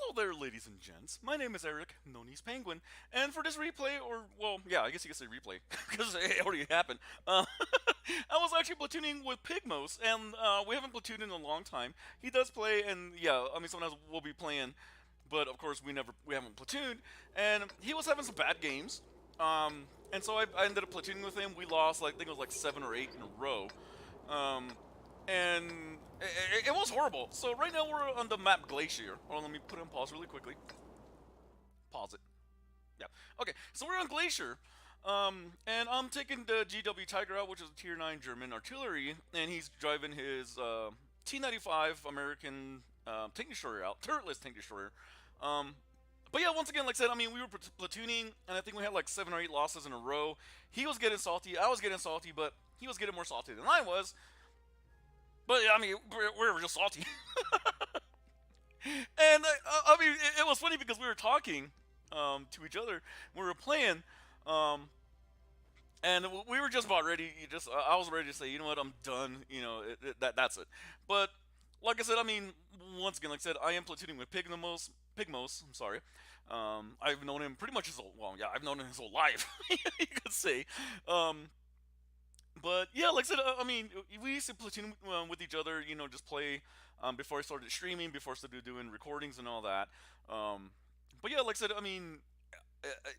Hello there, ladies and gents. My name is Eric, Noni's Penguin, and for this replay, or, well, yeah, I guess you could say replay, because it already happened. I was actually platooning with Pigmos, and we haven't platooned in a long time. He does play, and yeah, I mean, sometimes we'll be playing, but of course we haven't platooned, and he was having some bad games, and so I ended up platooning with him. We lost, like, I think it was like 7 or 8 in a row. And it was horrible. So right now we're on the map Glacier. Hold on, let me put it on pause really quickly. Pause it. Yeah. Okay, so we're on Glacier. And I'm taking the GW Tiger out, which is a Tier 9 German artillery, and he's driving his T-95 American tank destroyer out, turretless tank destroyer. But yeah, once again, like I said, I mean, we were platooning, and I think we had like 7 or 8 losses in a row. He was getting salty, I was getting salty, but he was getting more salty than I was. But I mean, we were just salty. And I mean, it was funny because we were talking to each other. We were playing, and we were just about ready. I was ready to say, you know what, I'm done. You know, that's it. But like I said, I mean, once again, like I said, I am platooning with Pigmos. Pigmos, I'm sorry. I've known him pretty much his whole, well, yeah, I've known him his whole life, you could say. But yeah, like I said, I mean, we used to platoon with each other, you know, just play before I started streaming, before I started doing recordings and all that. But yeah, like I said, I mean,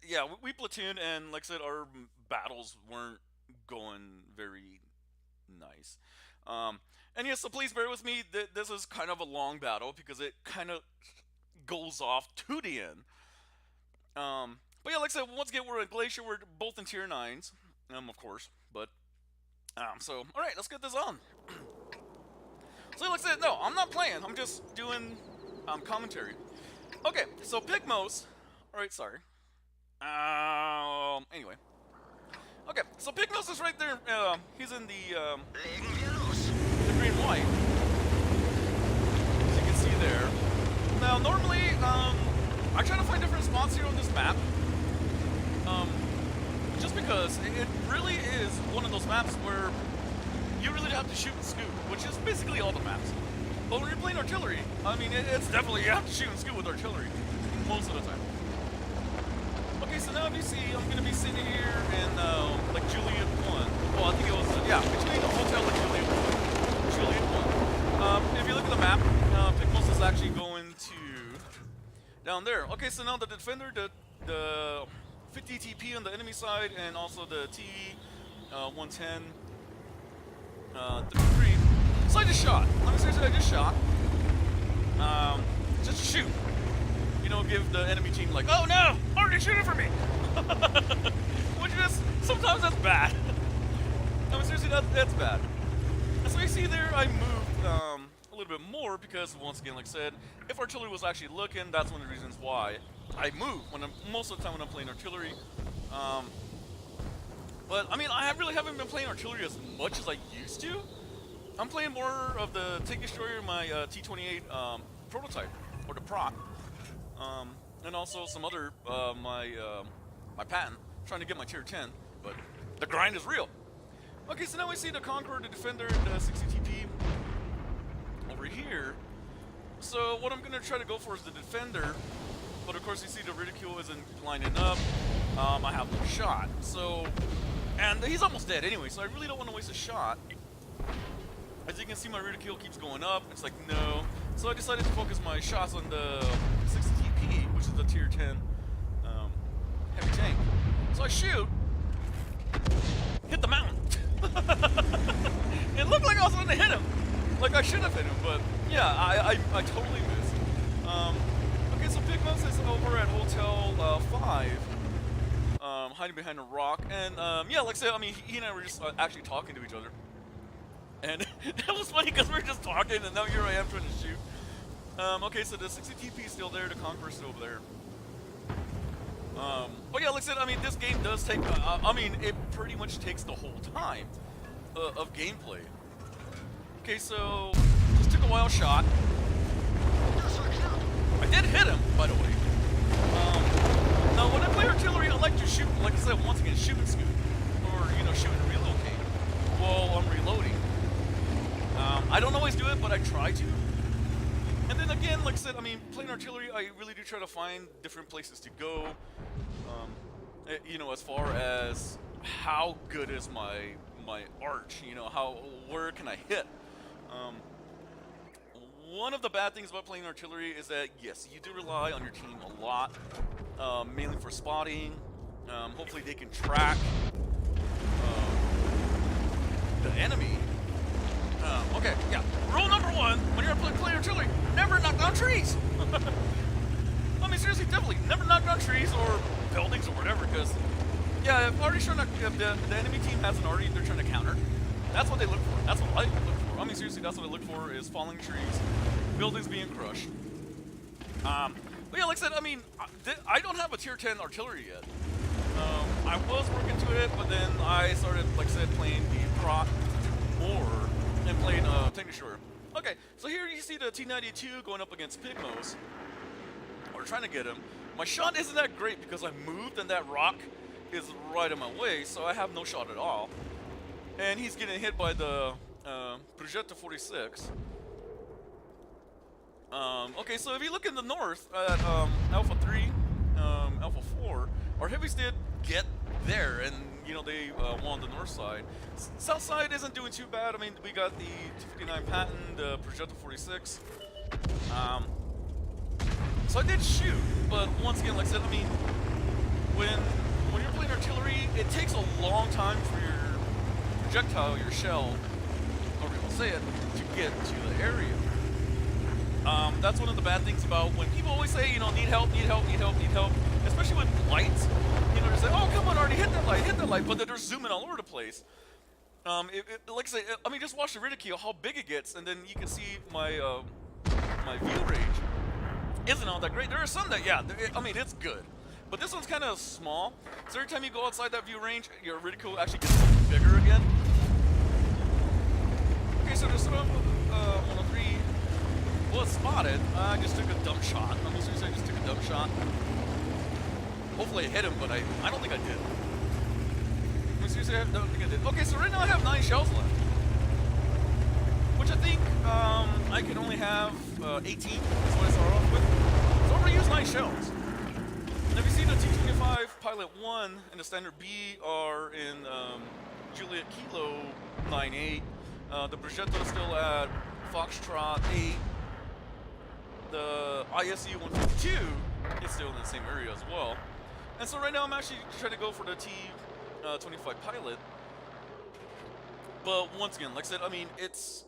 yeah, we platooned, and like I said, our battles weren't going very nice. And yeah, so please bear with me. This is kind of a long battle because it kind of goes off to the end. But yeah, like I said, once again, we're at Glacier. We're both in tier 9s, of course, but. So, alright, let's get this on. So, like I said, no, I'm not playing. I'm just doing commentary. Okay, so Pigmos. Alright, sorry. Anyway. Okay, so Pigmos is right there. He's in the green white. As you can see there. Now, normally, I try to find different spots here on this map. Just because it really is one of those maps where you really have to shoot and scoot, which is basically all the maps. But when you're playing artillery, I mean, it's definitely, you have to shoot and scoot with artillery, most of the time. Okay, so now if you see, I'm going to be sitting here in, like, Juliet 1. Well, I think it was, yeah, between the hotel and Juliet 1. Juliet 1. If you look at the map, Pigmos is actually going to down there. Okay, so now the defender, the 50 TP on the enemy side, and also the T-110 3. So I just shot. Let me seriously, I just shot. Just to shoot. You know, give the enemy team like, oh no, already shooting for me. Which is, sometimes that's bad. I mean, seriously, that's bad. And so you see there, I moved a little bit more because, once again, like I said, if artillery was actually looking, that's one of the reasons why I move most of the time when I'm playing artillery. But I mean, I really haven't been playing artillery as much as I used to. I'm playing more of the tank destroyer, my T-28 prototype, or the prop, and also some other my patent. I'm trying to get my tier 10, but the grind is real. Okay, so now we see the Conqueror, the Defender, the 60 TP over here. So what I'm gonna try to go for is the Defender. But of course, you see the Ridicule isn't lining up. I have no shot. So, and he's almost dead anyway, so I really don't want to waste a shot. As you can see, my Ridicule keeps going up. It's like, no. So I decided to focus my shots on the 60 TP, which is the tier 10 heavy tank. So I shoot. Hit the mountain. It looked like I was going to hit him. Like I should have hit him, but yeah, I totally missed. Okay, so Pigmos is over at Hotel 5, hiding behind a rock, and yeah, like I said, I mean, he and I were just actually talking to each other, and that was funny because we were just talking, and now here I am trying to shoot. Okay, so the 60 TP is still there, the Conqueror's still over there. But yeah, like I said, I mean, this game does take, I mean, it pretty much takes the whole time of gameplay. Okay, so just took a wild shot. I did hit him, by the way. Now, when I play artillery, I like to shoot, like I said, once again, shoot and scoot. Or, you know, shoot and relocate while I'm reloading. I don't always do it, but I try to. And then again, like I said, I mean, playing artillery, I really do try to find different places to go. You know, as far as how good is my arch, you know, where can I hit? Um, One of the bad things about playing artillery is that yes, you do rely on your team a lot, mainly for spotting. Hopefully, they can track the enemy. Okay, yeah. Rule number one when you're playing artillery: never knock down trees. I mean, seriously, definitely never knock down trees or buildings or whatever, because yeah, if already sure if the enemy team hasn't already, they're trying to counter. That's what they look for. That's what I look for. I mean, seriously, that's what I look for is falling trees, buildings being crushed. But yeah, like I said, I mean, I don't have a tier 10 artillery yet. I was working to it, but then I started, like I said, playing the proc more and playing Tank Destroyer. Okay, so here you see the T-92 going up against Pigmos. We're trying to get him. My shot isn't that great because I moved and that rock is right in my way, so I have no shot at all. And he's getting hit by the Projecta 46. Okay, so if you look in the north at Alpha 3, Alpha 4, our heavies did get there, and you know they won the north side. South side isn't doing too bad. I mean, we got the 259 patent, the Projecta 46. So I did shoot, but once again, like I said, I mean, when you're playing artillery, it takes a long time for your projectile, your shell, however you want to say it, to get to the area. That's one of the bad things about when people always say, you know, need help, need help, need help, need help, especially with lights. You know, they say, oh, come on, already hit that light, but then they're zooming all over the place. Like I say, I mean, just watch the ridicule, how big it gets, and then you can see my my view range isn't all that great. There are some that, yeah, I mean, it's good. But this one's kind of small, so every time you go outside that view range, your ridicule actually gets bigger again. Okay, so this 103 was spotted. I just took a dumb shot. I mean, seriously, I just took a dumb shot. Hopefully I hit him, but I don't think I did. I mean, seriously, I don't think I did. Okay, so right now I have 9 shells left. Which I think I can only have 18, is what I started off with. So I'm going to use 9 shells. And if you see the T-25 Pilot 1 and the Standard B are in Juliet Kilo 9-8. The Projecta is still at Foxtrot 8. The ISU 152 is still in the same area as well. And so right now I'm actually trying to go for the T-25 Pilot. But once again, like I said, I mean, it's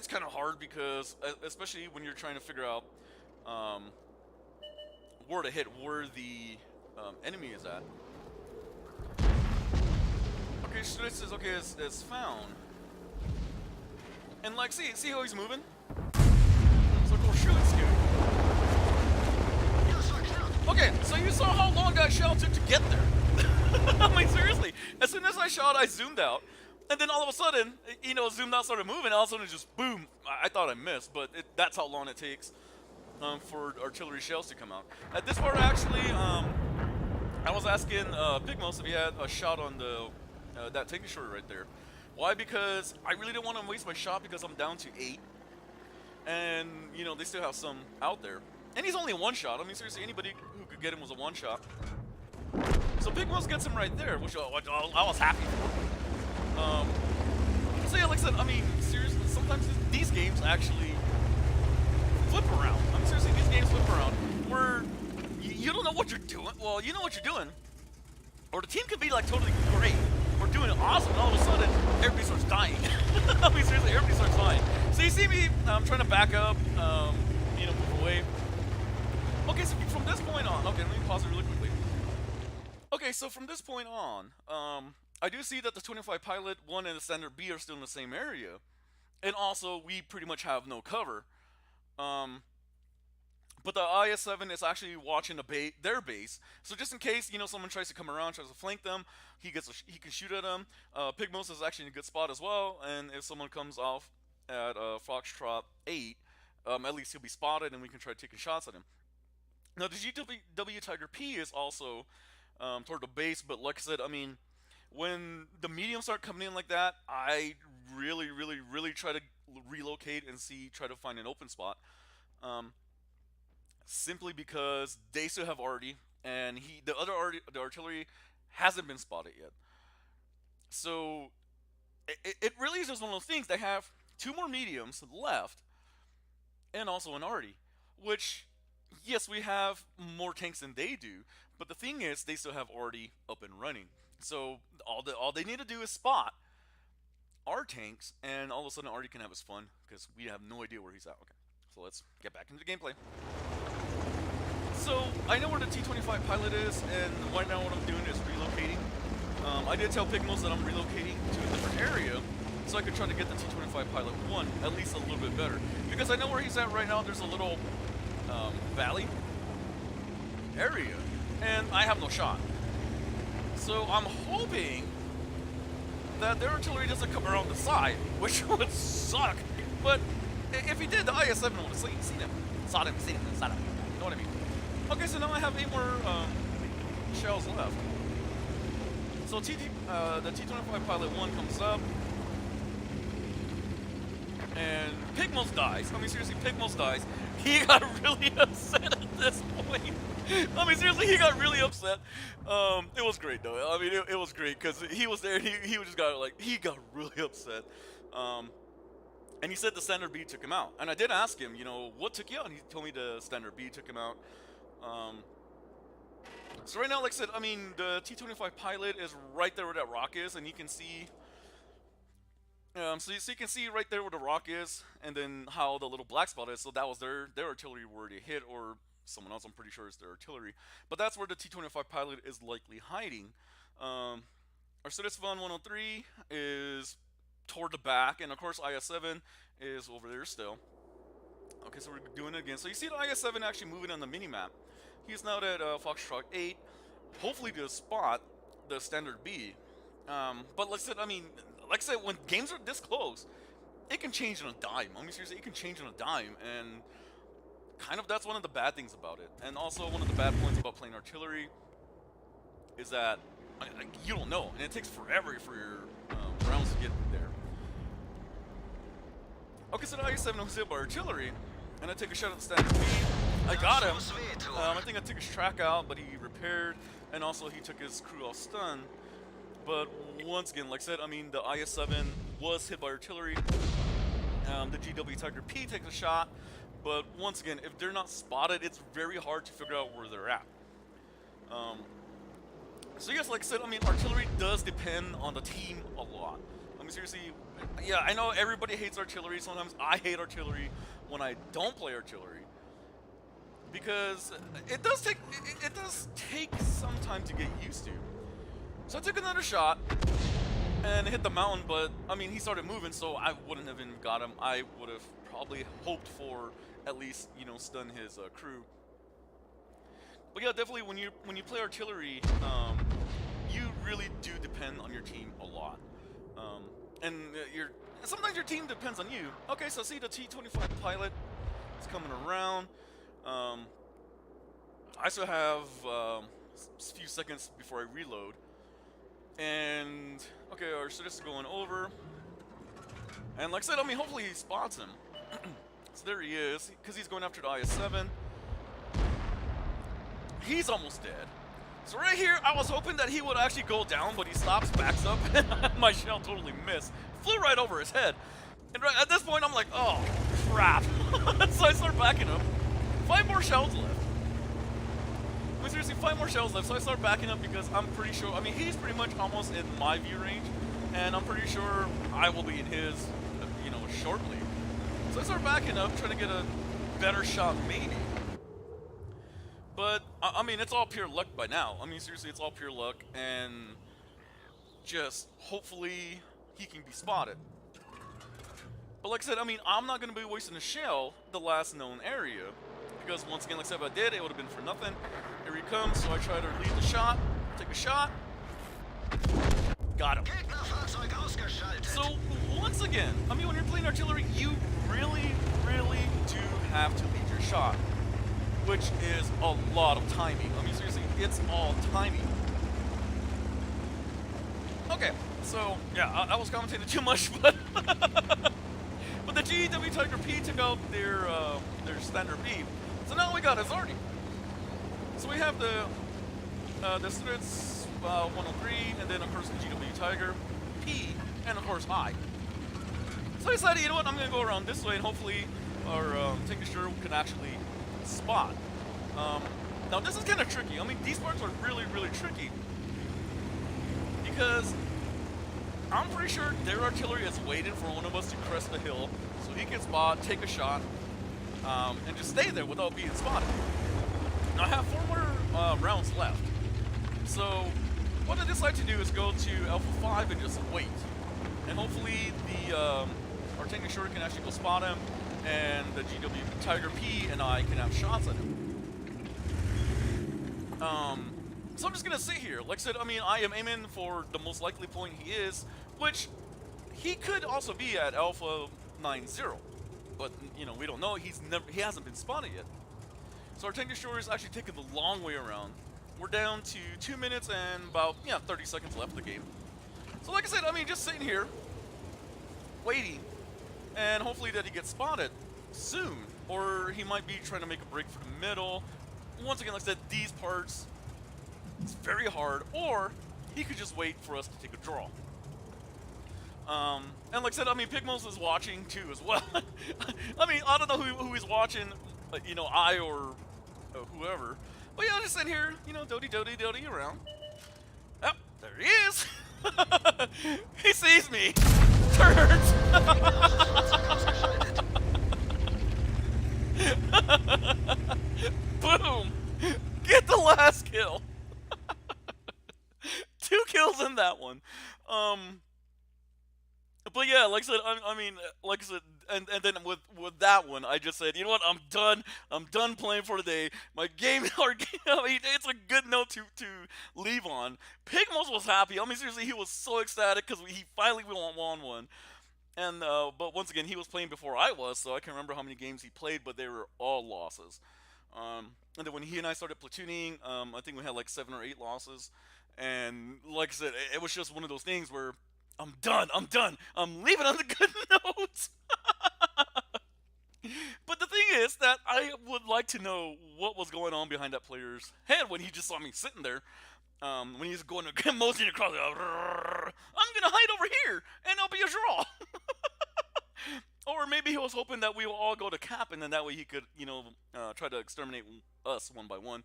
kind of hard because, especially when you're trying to figure out where to hit, where the enemy is at. Okay, so this is okay. It's found, and like, see how he's moving. It's like, oh, shoot, it's good. Okay, so you saw how long that shell took to get there. I mean, seriously, as soon as I shot, I zoomed out. And then all of a sudden, you know, zoomed out, started moving, all of a sudden it just boom. I thought I missed, but that's how long it takes for artillery shells to come out. At this part, actually, I was asking Pigmos if he had a shot on the that tank destroyer right there. Why? Because I really didn't want to waste my shot because I'm down to 8. And, you know, they still have some out there. And he's only 1 shot. I mean, seriously, anybody who could get him was a 1 shot. So Pigmos gets him right there, which I was happy for. So yeah, like I said, I mean, seriously, sometimes these games actually flip around. I mean, seriously, these games flip around where you don't know what you're doing. Well, you know what you're doing, or the team could be like totally great, or doing it awesome, and all of a sudden everybody starts dying. I mean, seriously, everybody starts dying. So you see me, I'm trying to back up, you know, move away. Okay, so from this point on, okay, let me pause it really quickly. Okay, so from this point on, I do see that the 25 Pilot 1 and the Standard B are still in the same area. And also, we pretty much have no cover. But the IS-7 is actually watching their base. So just in case, you know, someone tries to come around, tries to flank them, he can shoot at them. Pigmos is actually in a good spot as well. And if someone comes off at Foxtrot 8, at least he'll be spotted and we can try taking shots at him. Now, the GW Tiger P is also toward the base, but like I said, I mean, when the mediums start coming in like that, I really try to relocate and try to find an open spot. Um, Simply because they still have arty, and the artillery hasn't been spotted yet. So it really is just one of those things. They have two more mediums left, and also an arty, which yes, we have more tanks than they do, but the thing is, they still have arty up and running. So all they need to do is spot our tanks, and all of a sudden arty can have his fun because we have no idea where he's at. Okay, so let's get back into the gameplay. So, I know where the T-25 pilot is, and right now what I'm doing is relocating. I did tell Pigmos that I'm relocating to a different area, so I could try to get the T-25 pilot 1 at least a little bit better. Because I know where he's at right now, there's a little valley area, and I have no shot. So I'm hoping that their artillery doesn't come around the side, which would suck. But if he did, the IS-7 would have seen him. Saw him. You know what I mean? Okay, so now I have 8 more shells left. So the T-25 Pilot 1 comes up, and Pigmos dies. I mean, seriously, Pigmos dies. He got really upset at this point. I mean, seriously, he got really upset. It was great, though. I mean, it was great, because he was there, and he just got, like, he got really upset. And he said the Standard B took him out. And I did ask him, you know, what took you out? And he told me the Standard B took him out. So right now, like I said, I mean, the T-25 pilot is right there where that rock is, and you can see, so you can see right there where the rock is, and then how the little black spot is. So that was their artillery where they hit, or someone else, I'm pretty sure is their artillery. But that's where the T-25 pilot is likely hiding. Our Citizen 103 is toward the back, and of course IS-7 is over there still. Okay, so we're doing it again. So you see the IS-7 actually moving on the mini-map. He's now at Foxtrot 8, hopefully to spot the Standard B. But like I said, when games are this close, it can change on a dime. I mean, seriously, it can change on a dime, and kind of that's one of the bad things about it. And also one of the bad points about playing artillery is that you don't know, and it takes forever for your rounds to get there. Okay, so the IS-7 was hit by artillery, and I take a shot at the Standard B. I got him. I think I took his track out, but he repaired, and also he took his crew off stun. But once again, like I said, I mean, the IS-7 was hit by artillery. The GW Tiger P takes a shot, but once again, if they're not spotted, it's very hard to figure out where they're at. So yes, like I said, I mean, artillery does depend on the team a lot. I mean, seriously, yeah, I know everybody hates artillery. Sometimes I hate artillery when I don't play artillery, because it does take some time to get used to. So I took another shot and hit the mountain, but I mean, he started moving, so I wouldn't have even got him. I would have probably hoped for at least, you know, stun his crew. But yeah, definitely when you play artillery, you really do depend on your team a lot, and sometimes your team depends on you. Okay, so see the T-25 pilot is coming around. I still have a few seconds before I reload, and okay, our Citizen is going over, and like I said, I mean, hopefully he spots him. So there he is, because he's going after the IS-7. He's almost dead. So right here, I was hoping that he would actually go down, but he stops, backs up, and my shell totally missed. Flew right over his head. And right at this point, I'm like, oh, crap. So I start backing up. 5 more shells left. I mean, seriously, 5 more shells left. So I start backing up because I'm pretty sure, I mean, he's pretty much almost in my view range, and I'm pretty sure I will be in his, you know, shortly. So I start backing up, trying to get a better shot, maybe. But, I mean, it's all pure luck by now. I mean, seriously, it's all pure luck, and just hopefully he can be spotted. But like I said, I mean, I'm not going to be wasting a shell the last known area, because once again, like I said, if I did, it would have been for nothing. Here he comes, so I try to lead the shot, take a shot, got him. So, once again, I mean, when you're playing artillery, you really, really do have to lead your shot, which is a lot of timing. I mean, seriously, it's all timing. Okay, so, yeah, I was commentating too much, but But the GW Tiger P took out their standard B. So now we got Azardi. So we have the students 103, and then of course the GW Tiger P, and of course I. So I decided, you know what, I'm gonna go around this way, and hopefully our Tinkerster can actually spot. Now this is kind of tricky. I mean, these parts are really, really tricky because I'm pretty sure their artillery is waiting for one of us to crest the hill so he can spot, take a shot, and just stay there without being spotted. Now I have 4 more rounds left. So what I decide to do is go to Alpha 5 and just wait. And hopefully our tank short can actually go spot him, and the GW Tiger P and I can have shots at him. So I'm just gonna sit here. Like I said, I mean, I am aiming for the most likely point he is, which he could also be at Alpha 90. But you know, we don't know. He hasn't been spotted yet. So our tank destroyer is actually taking the long way around. We're down to 2 minutes and about 30 seconds left of the game. So like I said, I mean, just sitting here, waiting, and hopefully that he gets spotted soon, or he might be trying to make a break for the middle. Once again, like I said, these parts, it's very hard, or he could just wait for us to take a draw. And like I said, I mean, Pigmos is watching too as well. I mean, I don't know who he's watching, you know, I or whoever. But yeah, just sitting here, you know, doty around. Oh, there he is. He sees me. Turns. Boom. Get the last kill. 2 kills in that one. But yeah, like I said, I mean, like I said, and then with that one, I just said, you know what, I'm done. I'm done playing for the day. My game, I mean, it's a good note to leave on. Pigmos was happy. I mean, seriously, he was so ecstatic because he finally won one. And but once again, he was playing before I was, so I can't remember how many games he played, but they were all losses. And then when he and I started platooning, I think we had like 7 or 8 losses. And like I said, it was just one of those things where I'm done. I'm leaving on the good note. But the thing is that I would like to know what was going on behind that player's head when he just saw me sitting there. When he's going to moseying across, I'm gonna hide over here, and it'll be a draw. Or maybe he was hoping that we will all go to cap, and then that way he could, you know, try to exterminate us one by one.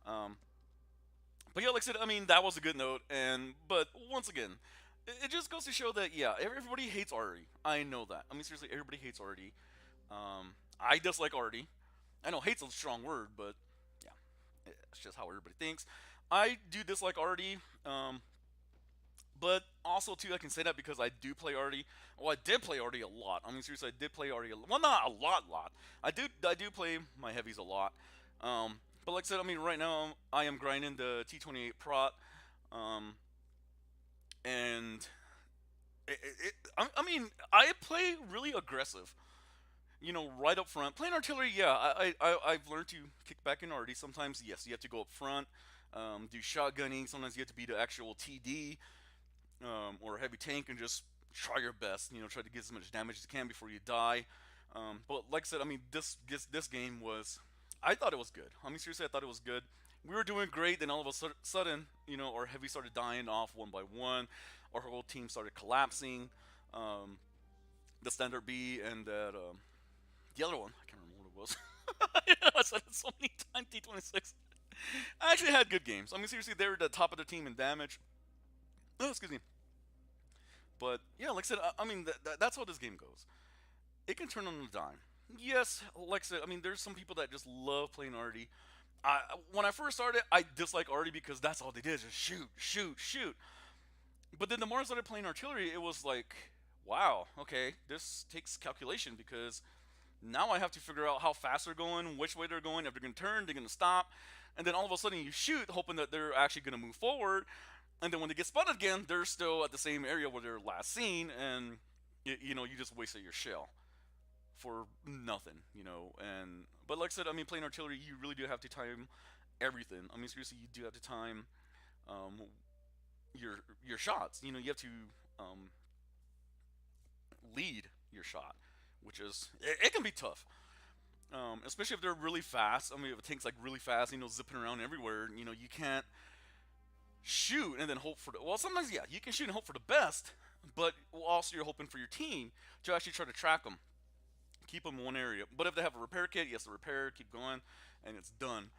But yeah, like I said, I mean, that was a good note. But once again, it just goes to show that, yeah, everybody hates Artie. I know that. I mean, seriously, everybody hates Artie. I dislike Artie. I know hate's a strong word, but yeah, it's just how everybody thinks. I do dislike Artie. But also, too, I can say that because I do play Artie. Well, I did play Artie a lot. I mean, seriously, I did play Artie a lot. Well, not a lot. I do play my heavies a lot. But like I said, I mean, right now, I am grinding the T28 Prot. And I mean, I play really aggressive. You know, right up front. Playing artillery, yeah, I've learned to kick back in Artie. Sometimes, yes, you have to go up front, do shotgunning. Sometimes you have to be the actual TD. Or a heavy tank, and just try your best. You know, try to get as much damage as you can before you die. But like I said, I mean, this game was, I thought it was good. I mean, seriously, I thought it was good. We were doing great, then all of a sudden, you know, our heavy started dying off one by one. Our whole team started collapsing. The standard B and that the other one, I can't remember what it was. I said it so many times. T26. I actually had good games. I mean, seriously, they were the top of the team in damage. Oh, excuse me. But yeah, like I said, I mean, that's how this game goes. It can turn on a dime. Yes, like I said, I mean, there's some people that just love playing Artie. When I first started, I disliked Artie because that's all they did, just shoot. But then the more I started playing artillery, it was like, wow, okay, this takes calculation because now I have to figure out how fast they're going, which way they're going, if they're going to turn, they're going to stop. And then all of a sudden you shoot, hoping that they're actually going to move forward. And then when they get spotted again, they're still at the same area where they're last seen, and you know, you just wasted your shell for nothing, you know. But like I said, I mean, playing artillery, you really do have to time everything. I mean, seriously, you do have to time your shots. You know, you have to lead your shot, which is it can be tough. Especially if they're really fast. I mean, if a tank's like really fast, zipping around everywhere, you can't shoot and then hope for the. Well, sometimes yeah, you can shoot and hope for the best, but also you're hoping for your team to actually try to track them, keep them in one area. But if they have a repair kit, yes, the repair, keep going, and it's done.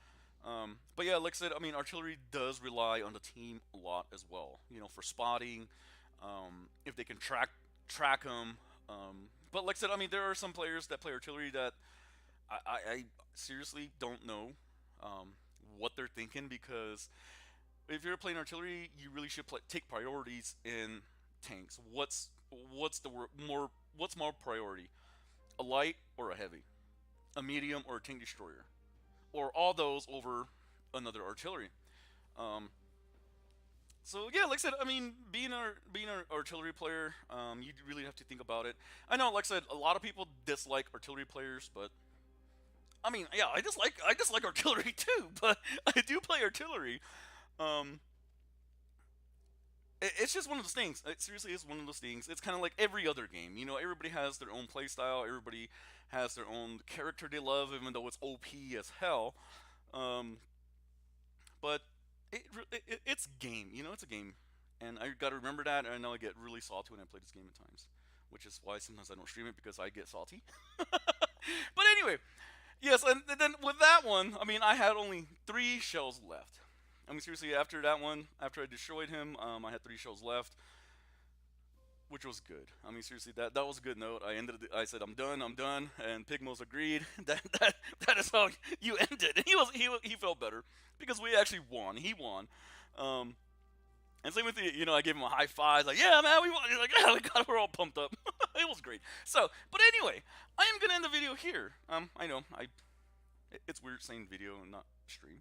But yeah, like I said, I mean, artillery does rely on the team a lot as well. For spotting, if they can track them. But like I said, I mean, there are some players that play artillery that I seriously don't know what they're thinking, because if you're playing artillery, you really should take priorities in tanks. What's more priority? A light or a heavy? A medium or a tank destroyer? Or all those over another artillery? Um, so yeah, like I said, I mean, being an artillery player, you really have to think about it. I know, like I said, a lot of people dislike artillery players, but I mean, yeah, I dislike artillery too, but I do play artillery. Um, it's just one of those things. It seriously is one of those things. It's kind of like every other game. Everybody has their own play style. Everybody has their own character they love, even though it's OP as hell. Um, but it's game. It's a game, and I got to remember that. And I know I get really salty when I play this game at times, which is why sometimes I don't stream it, because I get salty. But anyway, yes, and then with that one, I mean, I had only 3 shells left. I mean, seriously, after that one, after I destroyed him, I had 3 shells left, which was good. I mean, seriously, that was a good note. I said, I'm done, and Pigmos agreed. That is how you ended. And he felt better because we actually won. He won. And same with you, I gave him a high five, like, yeah, man, we won. He's like, yeah, we got it, we're all pumped up. It was great. So, but anyway, I am gonna end the video here. I know, it's weird saying video and not stream.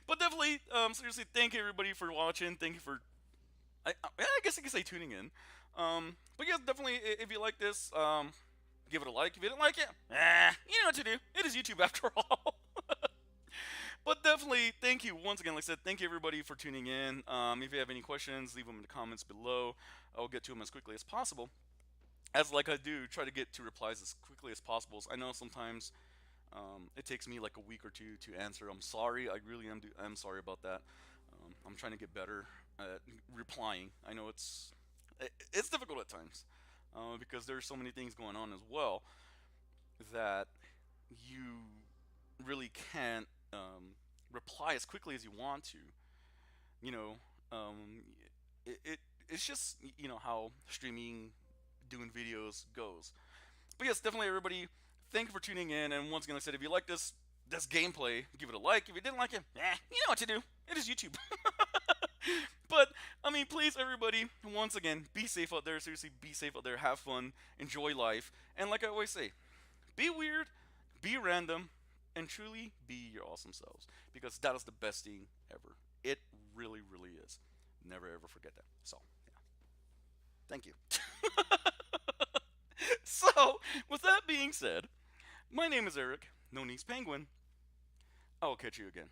But definitely, seriously, thank you everybody for watching. Thank you for, I guess I can say tuning in. But yeah, definitely, if you like this, give it a like. If you didn't like it, you know what to do. It is YouTube after all. But definitely, thank you once again. Like I said, thank you everybody for tuning in. If you have any questions, leave them in the comments below. I'll get to them as quickly as possible. As like I do, try to get to replies as quickly as possible. I know sometimes it takes me like a week or two to answer. I'm sorry. I really am. I'm sorry about that. I'm trying to get better at replying. I know it's difficult at times because there's so many things going on as well that you really can't reply as quickly as you want to. You know, um, it's just how streaming, doing videos goes. But yes, definitely everybody, thank you for tuning in. And once again, like I said, if you like this gameplay, give it a like. If you didn't like it, you know what to do. It is YouTube. But I mean, please, everybody, once again, be safe out there. Seriously, be safe out there. Have fun. Enjoy life. And like I always say, be weird, be random, and truly be your awesome selves. Because that is the best thing ever. It really, really is. Never ever forget that. So, yeah. Thank you. So, with that being said, my name is Eric, known as Penguin. I will catch you again.